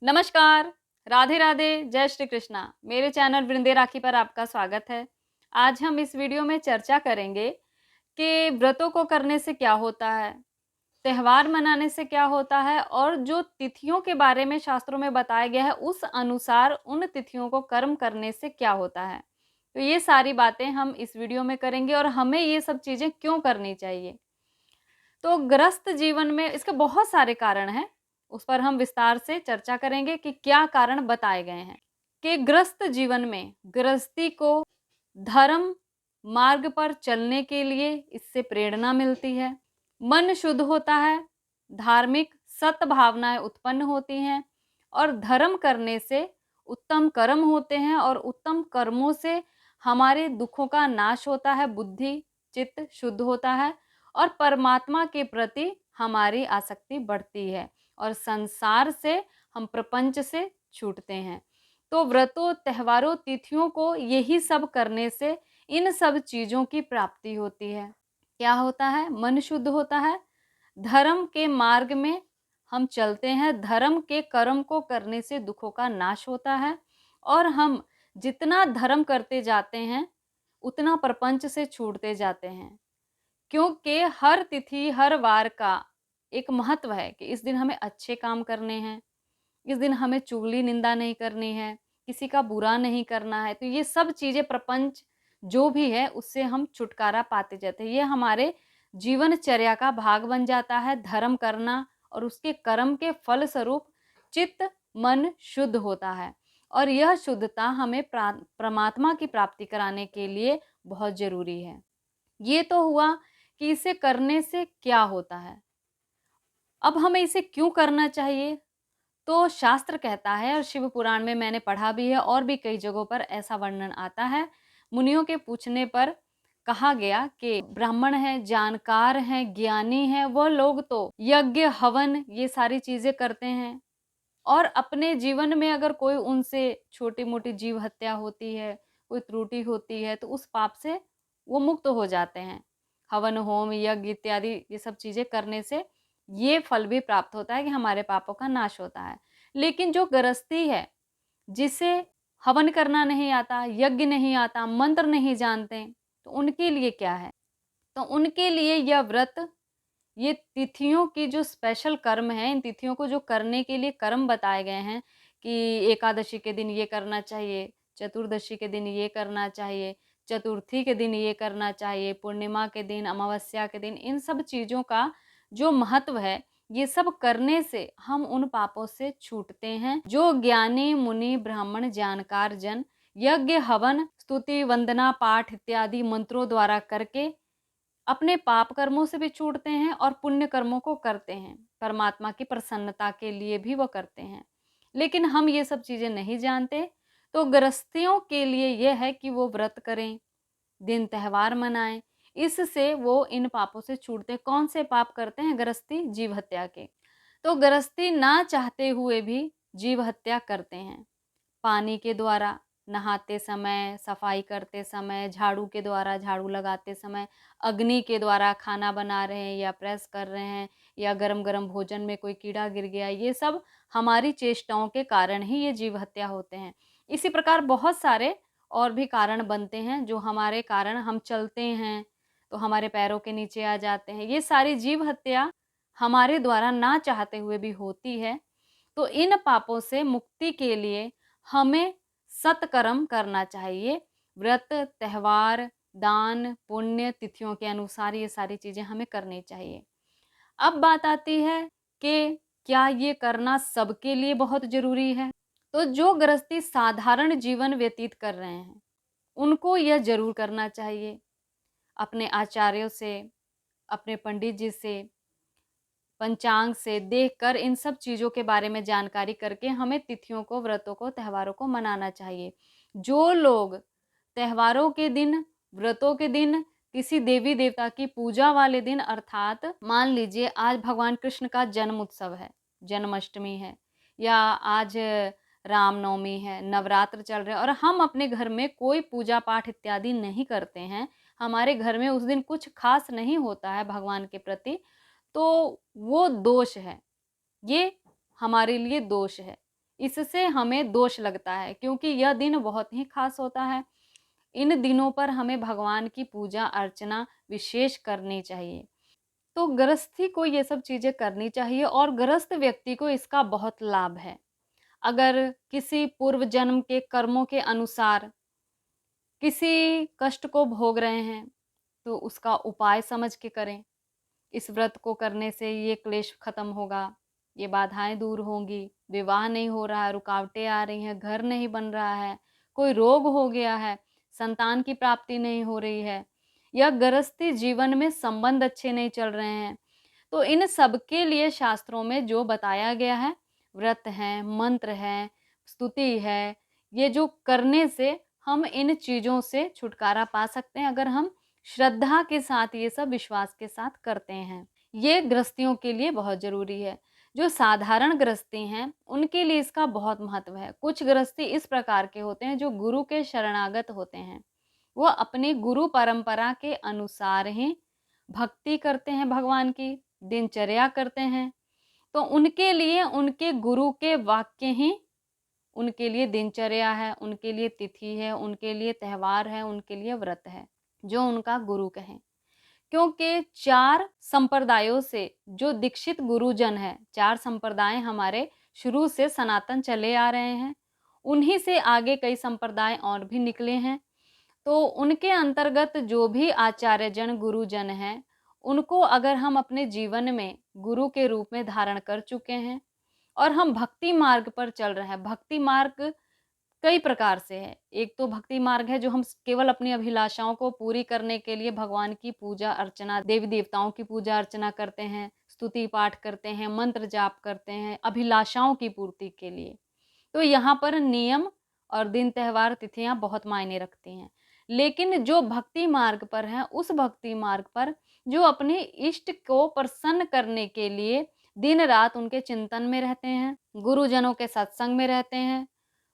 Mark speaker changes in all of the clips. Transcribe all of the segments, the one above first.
Speaker 1: नमस्कार, राधे राधे, जय श्री कृष्णा। मेरे चैनल वृंदे राखी पर आपका स्वागत है। आज हम इस वीडियो में चर्चा करेंगे कि व्रतों को करने से क्या होता है, त्योहार मनाने से क्या होता है और जो तिथियों के बारे में शास्त्रों में बताया गया है उस अनुसार उन तिथियों को कर्म करने से क्या होता है। तो ये सारी बातें हम इस वीडियो में करेंगे और हमें ये सब चीज़ें क्यों करनी चाहिए। तो गृहस्थ जीवन में इसके बहुत सारे कारण हैं, उस पर हम विस्तार से चर्चा करेंगे कि क्या कारण बताए गए हैं। कि गृहस्थ जीवन में गृहस्थी को धर्म मार्ग पर चलने के लिए इससे प्रेरणा मिलती है, मन शुद्ध होता है, धार्मिक सद्भावनाएं उत्पन्न होती हैं और धर्म करने से उत्तम कर्म होते हैं और उत्तम कर्मों से हमारे दुखों का नाश होता है, बुद्धि चित्त शुद्ध होता है और परमात्मा के प्रति हमारी आसक्ति बढ़ती है और संसार से हम प्रपंच से छूटते हैं। तो व्रतों त्योहारों तिथियों को यही सब करने से इन सब चीज़ों की प्राप्ति होती है। क्या होता है? मन शुद्ध होता है, धर्म के मार्ग में हम चलते हैं, धर्म के कर्म को करने से दुखों का नाश होता है और हम जितना धर्म करते जाते हैं उतना प्रपंच से छूटते जाते हैं। क्योंकि हर तिथि हर वार का एक महत्व है कि इस दिन हमें अच्छे काम करने हैं, इस दिन हमें चुगली निंदा नहीं करनी है, किसी का बुरा नहीं करना है। तो ये सब चीज़ें प्रपंच जो भी है उससे हम छुटकारा पाते जाते हैं। ये हमारे जीवनचर्या का भाग बन जाता है धर्म करना और उसके कर्म के फल स्वरूप चित्त मन शुद्ध होता है और यह शुद्धता हमें परमात्मा की प्राप्ति कराने के लिए बहुत ज़रूरी है। ये तो हुआ कि इसे करने से क्या होता है। अब हमें इसे क्यों करना चाहिए? तो शास्त्र कहता है और शिव पुराण में मैंने पढ़ा भी है और भी कई जगहों पर ऐसा वर्णन आता है। मुनियों के पूछने पर कहा गया कि ब्राह्मण हैं, जानकार हैं, ज्ञानी हैं, वह लोग तो यज्ञ, हवन ये सारी चीज़ें करते हैं और अपने जीवन में अगर कोई उनसे छोटी-मोटी जीव हत्या होती है, कोई त्रुटि होती है तो उस पाप से वो मुक्त हो जाते हैं। हवन, होम, यज्ञ इत्यादि ये सब चीज़ें करने से ये फल भी प्राप्त होता है कि हमारे पापों का नाश होता है। लेकिन जो गृहस्थी है, जिसे हवन करना नहीं आता, यज्ञ नहीं आता, मंत्र नहीं जानते, तो उनके लिए क्या है? तो उनके लिए यह व्रत, ये तिथियों की जो स्पेशल कर्म है, इन तिथियों को जो करने के लिए कर्म बताए गए हैं कि एकादशी के दिन ये करना चाहिए, चतुर्दशी के दिन ये करना चाहिए, चतुर्थी के दिन ये करना चाहिए, पूर्णिमा के दिन, अमावस्या के दिन, इन सब चीज़ों का जो महत्व है, ये सब करने से हम उन पापों से छूटते हैं। जो ज्ञानी मुनि ब्राह्मण जानकार जन यज्ञ हवन स्तुति वंदना पाठ इत्यादि मंत्रों द्वारा करके अपने पाप कर्मों से भी छूटते हैं और पुण्य कर्मों को करते हैं, परमात्मा की प्रसन्नता के लिए भी वो करते हैं। लेकिन हम ये सब चीज़ें नहीं जानते, तो गृहस्थियों के लिए ये है कि वो व्रत करें, दिन त्योहार मनाएं, इससे वो इन पापों से छूटते। कौन से पाप करते हैं गृहस्थी? जीव हत्या के। तो गृहस्थी ना चाहते हुए भी जीव हत्या करते हैं। पानी के द्वारा नहाते समय, सफाई करते समय, झाड़ू के द्वारा झाड़ू लगाते समय, अग्नि के द्वारा खाना बना रहे हैं या प्रेस कर रहे हैं या गरम-गरम भोजन में कोई कीड़ा गिर गया, ये सब हमारी चेष्टाओं के कारण ही ये जीव हत्या होते हैं। इसी प्रकार बहुत सारे और भी कारण बनते हैं जो हमारे कारण हम चलते हैं, तो हमारे पैरों के नीचे आ जाते हैं। ये सारी जीव हत्या हमारे द्वारा ना चाहते हुए भी होती है। तो इन पापों से मुक्ति के लिए हमें सत्कर्म करना चाहिए। व्रत, त्योहार, दान, पुण्य, तिथियों के अनुसार ये सारी चीज़ें हमें करनी चाहिए। अब बात आती है कि क्या ये करना सबके लिए बहुत ज़रूरी है? तो जो गृहस्थी साधारण जीवन व्यतीत कर रहे हैं, उनको यह ज़रूर करना चाहिए। अपने आचार्यों से, अपने पंडित जी से, पंचांग से देखकर इन सब चीज़ों के बारे में जानकारी करके हमें तिथियों को, व्रतों को, त्योहारों को मनाना चाहिए। जो लोग त्योहारों के दिन, व्रतों के दिन, किसी देवी-देवता की पूजा वाले दिन अर्थात मान लीजिए आज भगवान कृष्ण का जन्म उत्सव है, जन्माष्टमी है या आज रामनवमी है, नवरात्र चल रहे हैं और हम अपने घर में कोई पूजा-पाठ इत्यादि नहीं करते हैं, हमारे घर में उस दिन कुछ ख़ास नहीं होता है भगवान के प्रति, तो वो दोष है, ये हमारे लिए दोष है। इससे हमें दोष लगता है, क्योंकि यह दिन बहुत ही खास होता है। इन दिनों पर हमें भगवान की पूजा अर्चना विशेष करनी चाहिए। तो गृहस्थी को ये सब चीज़ें करनी चाहिए और गृहस्थ व्यक्ति को इसका बहुत लाभ है। अगर किसी पूर्व जन्म के कर्मों के अनुसार किसी कष्ट को भोग रहे हैं, तो उसका उपाय समझ के करें। इस व्रत को करने से ये क्लेश खत्म होगा, ये बाधाएँ दूर होंगी, विवाह नहीं हो रहा है, रुकावटें आ रही हैं, घर नहीं बन रहा है, कोई रोग हो गया है, संतान की प्राप्ति नहीं हो रही है, या गृहस्थी जीवन में संबंध अच्छे नहीं चल रहे हैं। तो इन सब के लिए शास्त्रों में जो बताया गया है, व्रत हैं, मंत्र हैं, स्तुति है, ये जो करने से हम इन चीज़ों से छुटकारा पा सकते हैं, अगर हम श्रद्धा के साथ ये सब विश्वास के साथ करते हैं। ये गृहस्थियों के लिए बहुत ज़रूरी है। जो साधारण गृहस्थी हैं, उनके लिए इसका बहुत महत्व है। कुछ गृहस्थी इस प्रकार के होते हैं जो गुरु के शरणागत होते हैं। वो अपनी गुरु परंपरा के अनुसार ही भक्ति करते हैं भगवान की, दिनचर्या करते हैं। तो उनके लिए उनके गुरु के वाक्य ही उनके लिए दिनचर्या है, उनके लिए तिथि है, उनके लिए त्योहार है, उनके लिए व्रत है, जो उनका गुरु कहें। क्योंकि 4 संप्रदायों से जो दीक्षित गुरुजन है, 4 संप्रदाय हमारे शुरू से सनातन चले आ रहे हैं, उन्हीं से आगे कई संप्रदाय और भी निकले हैं। तो उनके अंतर्गत जो भी आचार्यजन, गुरुजन हैं, उनको अगर हम अपने जीवन में गुरु के रूप में धारण कर चुके हैं और हम भक्ति मार्ग पर चल रहे हैं। भक्ति मार्ग कई प्रकार से है। एक तो भक्ति मार्ग है जो हम केवल अपनी अभिलाषाओं को पूरी करने के लिए भगवान की पूजा अर्चना, देवी देवताओं की पूजा अर्चना करते हैं, स्तुति पाठ करते हैं, मंत्र जाप करते हैं, अभिलाषाओं की पूर्ति के लिए। तो यहाँ पर नियम और दिन त्योहार तिथियां बहुत मायने रखती हैं। लेकिन जो भक्ति मार्ग पर है, उस भक्ति मार्ग पर जो अपने इष्ट को प्रसन्न करने के लिए दिन रात उनके चिंतन में रहते हैं, गुरुजनों के सत्संग में रहते हैं,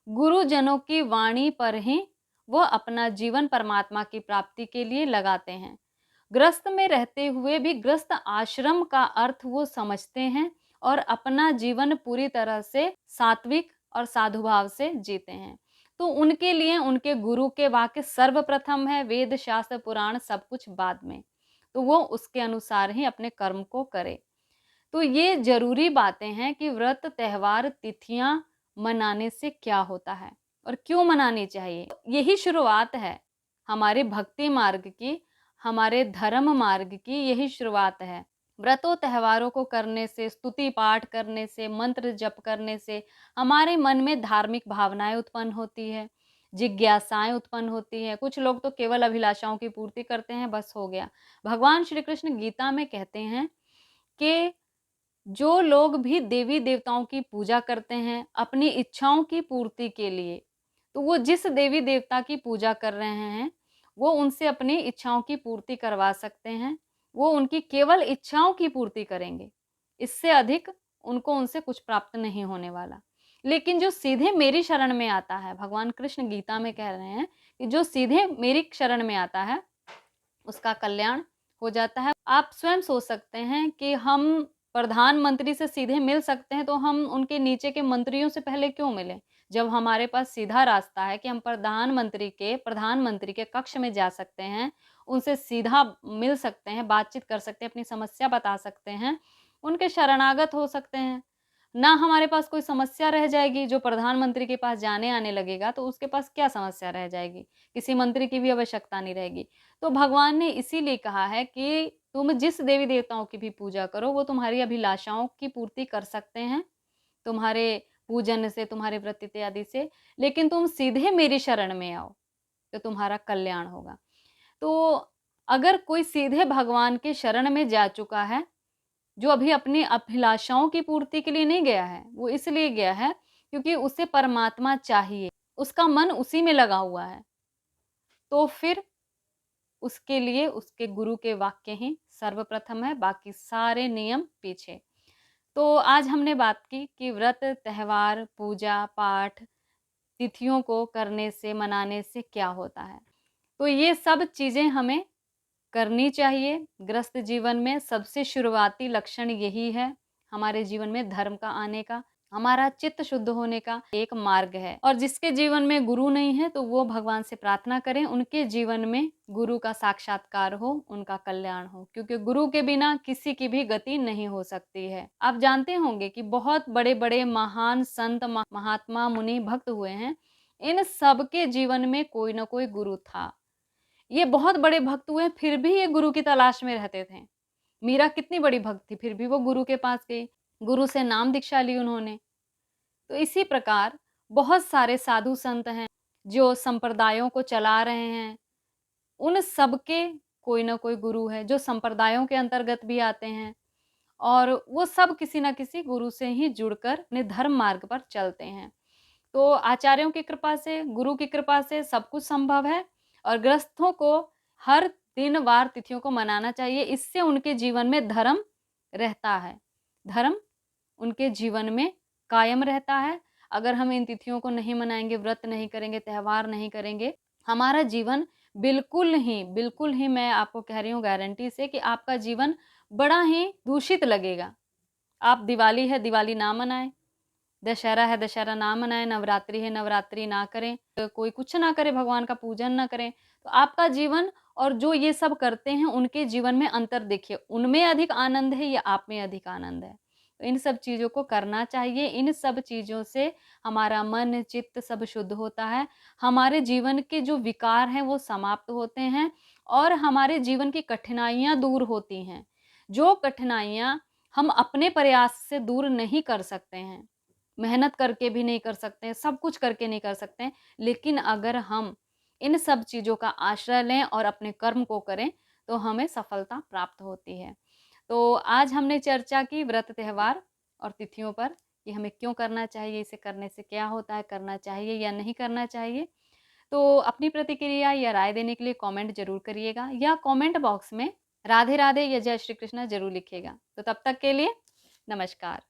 Speaker 1: गुरुजनों की वाणी पर ही वो अपना जीवन परमात्मा की प्राप्ति के लिए लगाते हैं। गृहस्थ में रहते हुए भी गृहस्थ आश्रम का अर्थ वो समझते हैं और अपना जीवन पूरी तरह से सात्विक और साधुभाव से जीते हैं। तो उनके लिए उनके गुरु के वाक्य सर्वप्रथम है, वेद शास्त्र पुराण सब कुछ बाद में। तो वो उसके अनुसार ही अपने कर्म को करे। तो ये जरूरी बातें हैं कि व्रत, त्योहार, तिथियां मनाने से क्या होता है और क्यों मनानी चाहिए। यही शुरुआत है हमारे भक्ति मार्ग की, हमारे धर्म मार्ग की यही शुरुआत है। व्रतों त्योहारों को करने से, स्तुति पाठ करने से, मंत्र जप करने से हमारे मन में धार्मिक भावनाएं उत्पन्न होती है, जिज्ञासाएं उत्पन्न होती है। कुछ लोग तो केवल अभिलाषाओं की पूर्ति करते हैं, बस हो गया। भगवान श्री कृष्ण गीता में कहते हैं कि जो लोग भी देवी देवताओं की पूजा करते हैं अपनी इच्छाओं की पूर्ति के लिए, तो वो जिस देवी देवता की पूजा कर रहे हैं, वो उनसे अपनी इच्छाओं की पूर्ति करवा सकते हैं। वो उनकी केवल इच्छाओं की पूर्ति करेंगे, इससे अधिक उनको उनसे कुछ प्राप्त नहीं होने वाला। लेकिन जो सीधे मेरी शरण में आता है, भगवान कृष्ण गीता में कह रहे हैं कि जो सीधे मेरी शरण में आता है उसका कल्याण हो जाता है। आप स्वयं सोच सकते हैं कि हम प्रधानमंत्री से सीधे मिल सकते हैं, तो हम उनके नीचे के मंत्रियों से पहले क्यों मिलें? जब हमारे पास सीधा रास्ता है कि हम प्रधानमंत्री के कक्ष में जा सकते हैं, उनसे सीधा मिल सकते हैं, बातचीत कर सकते हैं, अपनी समस्या बता सकते हैं, उनके शरणागत हो सकते हैं। ना हमारे पास कोई समस्या रह जाएगी, जो प्रधानमंत्री के पास जाने आने लगेगा तो उसके पास क्या समस्या रह जाएगी? किसी मंत्री की भी आवश्यकता नहीं रहेगी। तो भगवान ने इसीलिए कहा है कि तुम जिस देवी देवताओं की भी पूजा करो, वो तुम्हारी अभिलाषाओं की पूर्ति कर सकते हैं, तुम्हारे पूजन से, तुम्हारे व्रत इत्यादि से, लेकिन तुम सीधे मेरी शरण में आओ, तो तुम्हारा कल्याण होगा। तो अगर कोई सीधे भगवान के शरण में जा चुका है, जो अभी अपनी अभिलाषाओं की पूर्ति के लिए नहीं गया है, वो इसलिए गया है क्योंकि उसे परमात्मा चाहिए, उसका मन उसी में लगा हुआ है, तो फिर उसके लिए उसके गुरु के वाक्य ही सर्वप्रथम है, बाकी सारे नियम पीछे। तो आज हमने बात की कि व्रत, त्योहार, पूजा पाठ, तिथियों को करने से, मनाने से क्या होता है। तो ये सब चीज़ें हमें करनी चाहिए। गृहस्थ जीवन में सबसे शुरुआती लक्षण यही है हमारे जीवन में धर्म का आने का। हमारा चित्त शुद्ध होने का एक मार्ग है। और जिसके जीवन में गुरु नहीं है तो वो भगवान से प्रार्थना करें उनके जीवन में गुरु का साक्षात्कार हो, उनका कल्याण हो, क्योंकि गुरु के बिना किसी की भी गति नहीं हो सकती है। आप जानते होंगे कि बहुत बड़े-बड़े महान संत, महात्मा, मुनि, भक्त हुए हैं। इन सबके जीवन में कोई न कोई गुरु था। ये बहुत बड़े भक्त हुए फिर भी ये गुरु की तलाश में रहते थे। मीरा कितनी बड़ी भक्त थी, फिर भी वो गुरु के पास गई, गुरु से नाम दीक्षा ली उन्होंने। तो इसी प्रकार बहुत सारे साधु संत हैं जो संप्रदायों को चला रहे हैं। उन सबके कोई न कोई गुरु है जो संप्रदायों के अंतर्गत भी आते हैं और वो सब किसी न किसी गुरु से ही जुड़कर अपने धर्म मार्ग पर चलते हैं। तो आचार्यों की कृपा से, गुरु की कृपा से सब कुछ संभव है और गृहस्थों को हर दिन वार तिथियों को मनाना चाहिए। इससे उनके जीवन में धर्म रहता है, धर्म उनके जीवन में कायम रहता है। अगर हम इन तिथियों को नहीं मनाएँगे, व्रत नहीं करेंगे, त्योहार नहीं करेंगे, हमारा जीवन बिल्कुल ही मैं आपको कह रही हूँ गारंटी से कि आपका जीवन बड़ा ही दूषित लगेगा। आप दिवाली है, दिवाली ना मनाएँ, दशहरा है, दशहरा ना मनाएँ, नवरात्रि है, नवरात्रि ना करें, कोई कुछ ना करे, भगवान का पूजन ना करें, तो आपका जीवन और जो ये सब करते हैं, उनके जीवन में अंतर देखिए, उनमें अधिक आनंद है या आप में अधिक आनंद है। तो इन सब चीज़ों को करना चाहिए, इन सब चीज़ों से हमारा मन, चित्त सब शुद्ध होता है, हमारे जीवन के जो विकार हैं, वो समाप्त होते हैं और हमारे जीवन की कठिनाइयाँ दूर होती हैं। जो कठिनाइयाँ हम अपने प्रयास से दूर नहीं कर सकते हैं, मेहनत करके भी नहीं कर सकते हैं, सब कुछ करके नहीं कर सकते हैं, लेकिन अगर हम इन सब चीज़ों का आश्रय लें और अपने कर्म को करें, तो हमें सफलता प्राप्त होती है। तो आज हमने चर्चा की व्रत, त्योहार और तिथियों पर कि हमें क्यों करना चाहिए, इसे करने से क्या होता है, करना चाहिए या नहीं करना चाहिए। तो अपनी प्रतिक्रिया या राय देने के लिए कमेंट ज़रूर करिएगा या कमेंट बॉक्स में राधे-राधे या जय श्री कृष्णा ज़रूर लिखिएगा। तो तब तक के लिए नमस्कार।